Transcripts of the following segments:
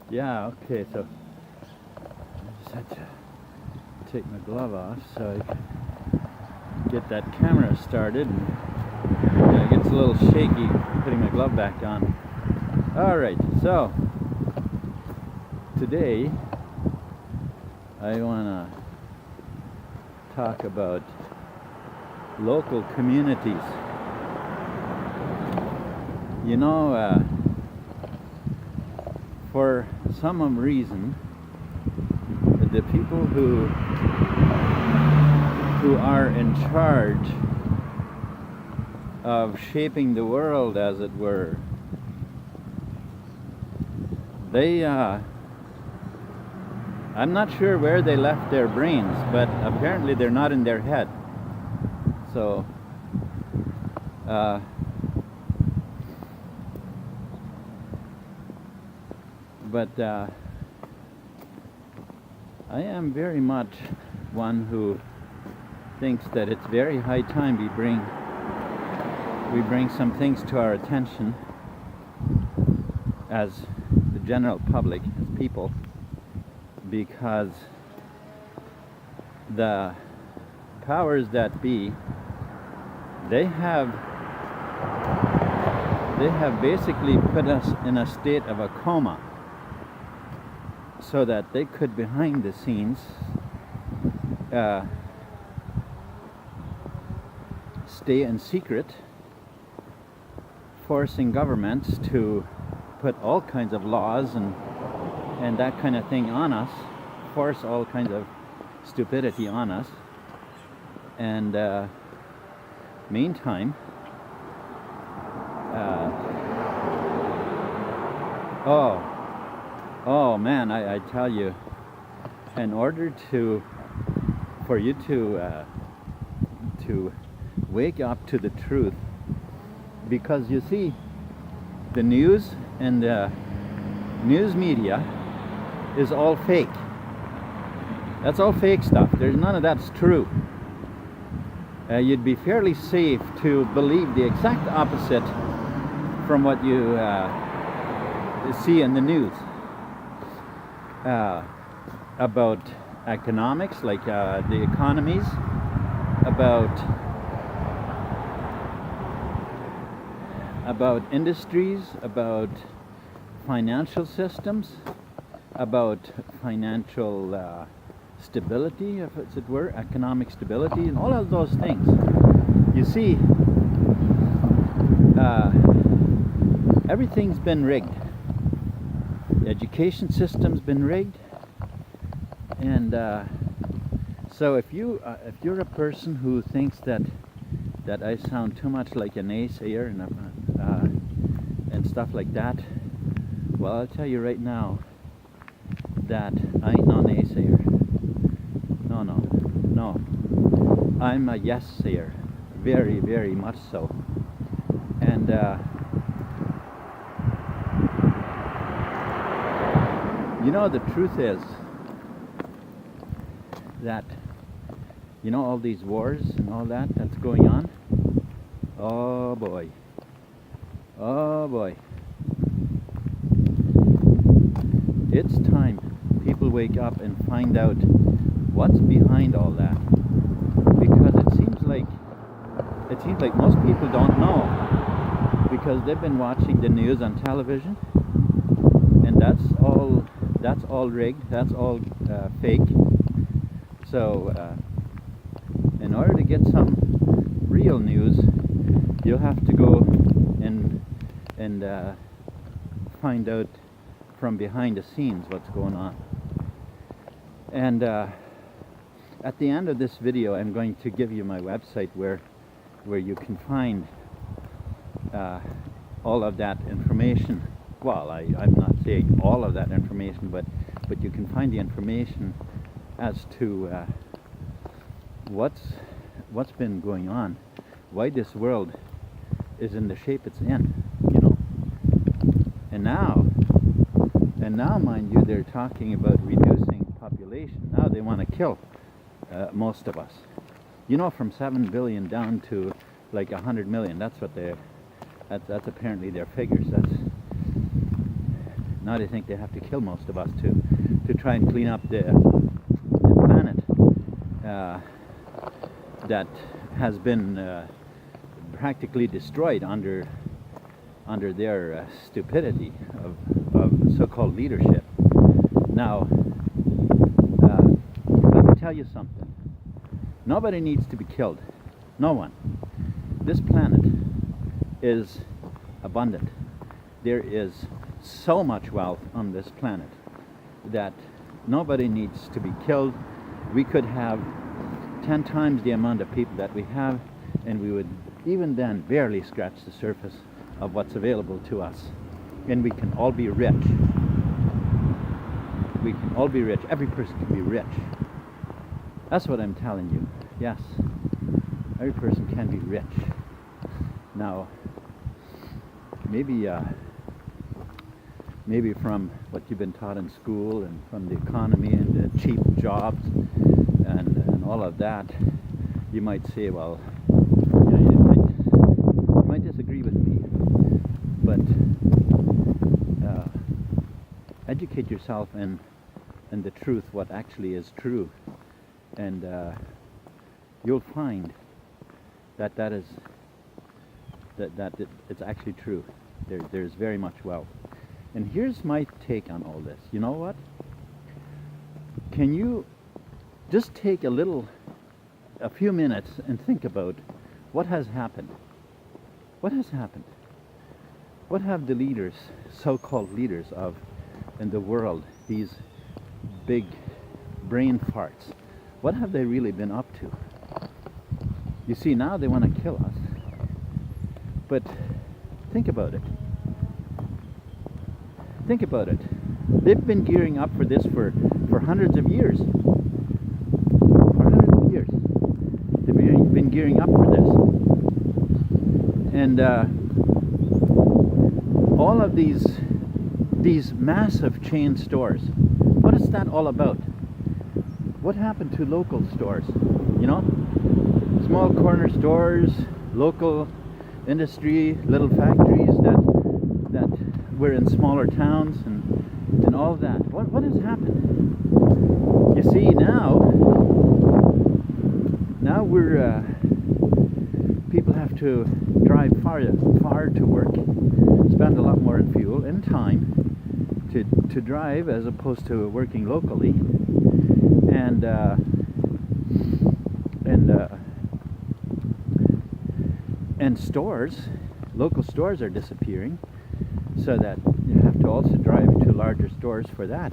Yeah, okay, so I just had to take my glove off so I can get that camera started. And, it gets a little shaky putting my glove back on. Alright, so today I want to talk about local communities. You know, for some reason, the people who are in charge of shaping the world, as it were, they I'm not sure where they left their brains, but apparently they're not in their head. So but I am very much one who thinks that it's very high time we bring some things to our attention as the general public, as people, because the powers that be, they have basically put us in a state of a coma so that they could, behind the scenes, stay in secret, forcing governments to put all kinds of laws and that kind of thing on us, force all kinds of stupidity on us, and meantime, oh man, I tell you, in order for you to wake up to the truth, because you see, the news and the news media is all fake. That's all fake stuff. There's none of that's true. You'd be fairly safe to believe the exact opposite from what you see in the news about economics, like the economies, about industries, about financial systems, about financial stability, if it were, economic stability, and all of those things. You see, everything's been rigged. The education system's been rigged, and so if you're a person who thinks that I sound too much like a naysayer and stuff like that, well, I'll tell you right now that I ain't no naysayer. No. I'm a yes-sayer, very, very much so. And you know, the truth is that, you know, all these wars and all that's going on. Oh boy. It's time people wake up and find out what's behind all that, because it seems like most people don't know, because they've been watching the news on television, and that's all rigged, that's all fake. So in order to get some real news, you'll have to go and find out from behind the scenes what's going on. And at the end of this video, I'm going to give you my website where you can find all of that information. Well, I'm not saying all of that information, but you can find the information as to what's been going on, why this world is in the shape it's in, you know. And now, mind you, they're talking about reducing population. Now they want to kill most of us. You know, from 7 billion down to like 100 million. That's what that's apparently their figures. Now they think they have to kill most of us to try and clean up the planet that has been practically destroyed under their stupidity of so-called leadership. Now, let me tell you something. Nobody needs to be killed. No one. This planet is abundant. There is so much wealth on this planet that nobody needs to be killed. We could have 10 times the amount of people that we have, and we would even then barely scratch the surface of what's available to us. And we can all be rich. We can all be rich. Every person can be rich. That's what I'm telling you. Yes, every person can be rich. Now, maybe from what you've been taught in school and from the economy and the cheap jobs and all of that, you might say, well, you might disagree with me, but educate yourself in the truth, what actually is true, and you'll find that it's actually true. There's very much wealth. And here's my take on all this. You know what? Can you just take a few minutes and think about what has happened? What has happened? What have the leaders, so-called leaders in the world, these big brain farts, what have they really been up to? You see, now they want to kill us. But think about it. Think about it. They've been gearing up for this for hundreds of years. For hundreds of years. They've been gearing up for this. And all of these massive chain stores, what is that all about? What happened to local stores? You know? Small corner stores, local industry, little factories that were in smaller towns and all that. What has happened? You see, now we're people have to drive far to work, spend a lot more in fuel and time to drive as opposed to working locally, and stores, local stores are disappearing, so that you have to also drive to larger stores for that.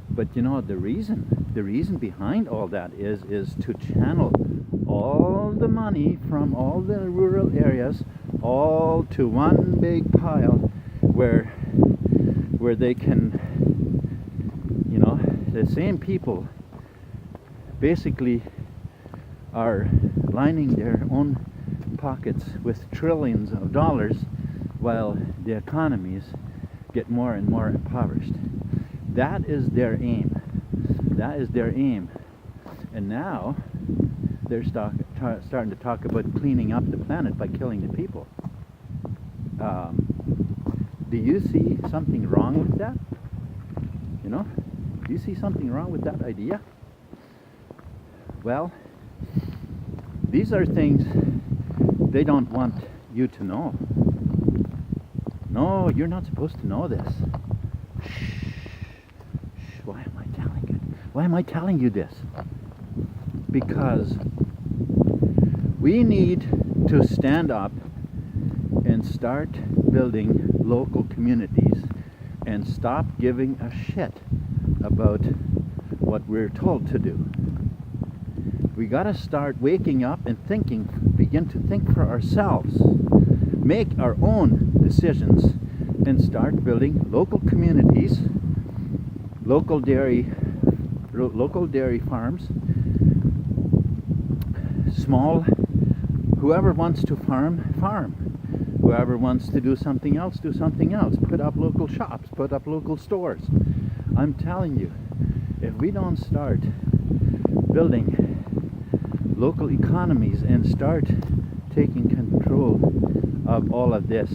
But you know, the reason behind all that is to channel all the money from all the rural areas all to one big pile where they can, you know, the same people basically are lining their own pockets with trillions of dollars while the economies get more and more impoverished. That is their aim. That is their aim. And now they're starting to talk about cleaning up the planet by killing the people. Do you see something wrong with that? You know? Do you see something wrong with that idea? Well, these are things they don't want you to know. No, you're not supposed to know this. Shh. Why am I telling you? Why am I telling you this? Because we need to stand up and start building local communities and stop giving a shit about what we're told to do. We gotta start waking up and begin to think for ourselves, make our own decisions, and start building local communities, local dairy farms, small, whoever wants to farm. Whoever wants to do something else, put up local shops, put up local stores. I'm telling you, if we don't start building local economies and start taking control of all of this,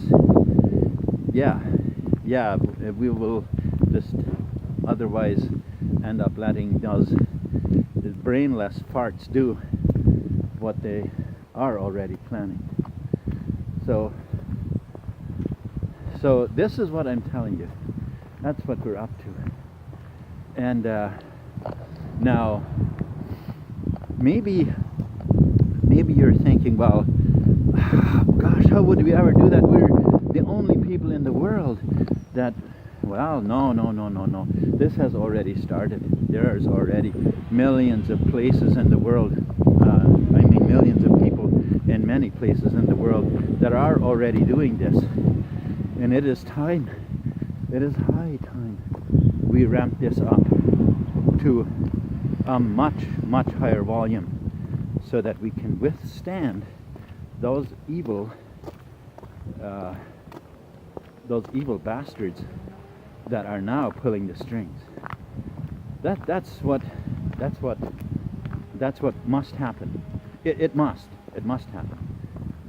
we will just otherwise end up letting those brainless farts do what they are already planning. So this is what I'm telling you. That's what we're up to. And now, maybe you're thinking, well, gosh, how would we ever do that? We're the only people in the world that, well, no. This has already started. There's already millions of places in the world, millions of people in many places in the world that are already doing this. And it is high time we ramp this up to a much higher volume so that we can withstand those evil bastards that are now pulling the strings. That's what must happen. It must happen.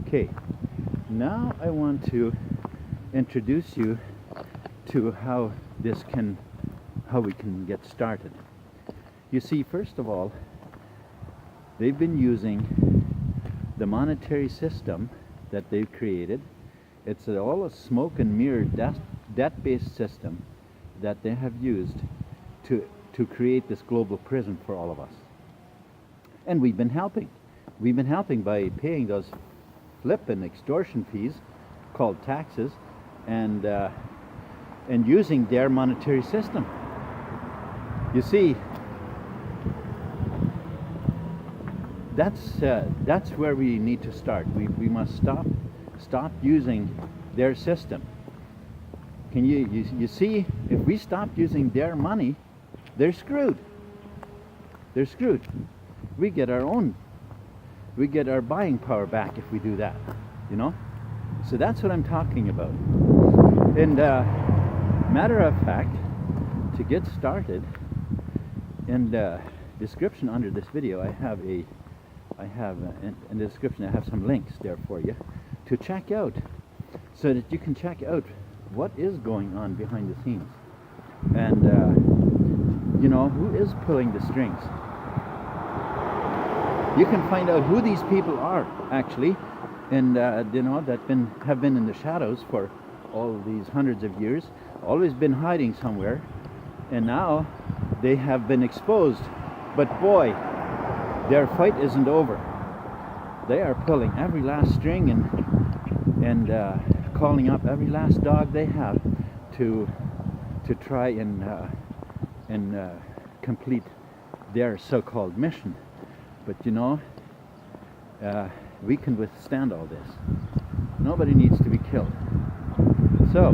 Okay, now I want to introduce you to how we can get started. You see, first of all, they've been using the monetary system that they've created. It's all a smoke and mirror debt-based system that they have used to create this global prison for all of us. And we've been helping. We've been helping by paying those flippin' extortion fees called taxes and using their monetary system. You see, that's where we need to start. We must stop using their system. Can you see, if we stop using their money, they're screwed. They're screwed. We get our buying power back if we do that, you know? So that's what I'm talking about. And matter of fact, to get started, in the description under this video, in the description I have some links there for you to check out, so that you can check out what is going on behind the scenes, and who is pulling the strings. You can find out who these people are actually, and that have been in the shadows for all these hundreds of years, always been hiding somewhere, and now they have been exposed. But boy, their fight isn't over. They are pulling every last string and calling up every last dog they have to try and complete their so-called mission. But we can withstand all this. Nobody needs to be killed. So,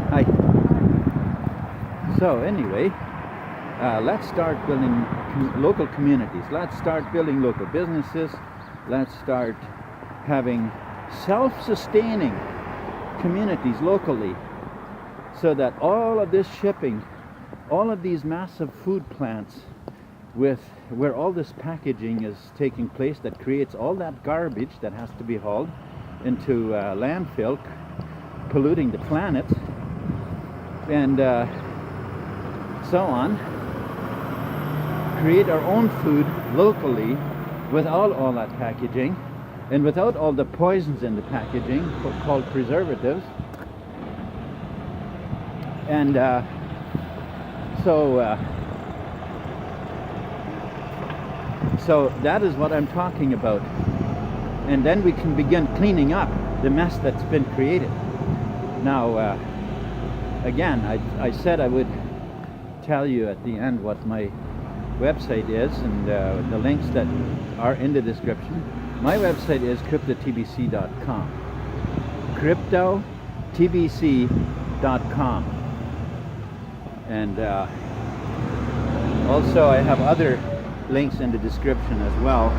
hi. So anyway, let's start building local communities. Let's start building local businesses. Let's start having self-sustaining communities locally, so that all of this shipping, all of these massive food plants where all this packaging is taking place that creates all that garbage that has to be hauled into landfill, polluting the planet, and so on, create our own food locally without all that packaging and without all the poisons in the packaging called preservatives. And so that is what I'm talking about. And then we can begin cleaning up the mess that's been created. Now, again, I said I would tell you at the end what my website is, and the links that are in the description. My website is cryptotbc.com. cryptotbc.com. And also I have other links in the description as well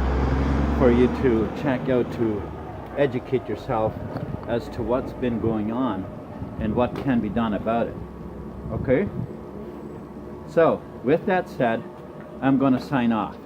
for you to check out to educate yourself as to what's been going on and what can be done about it. Okay? So, with that said, I'm going to sign off.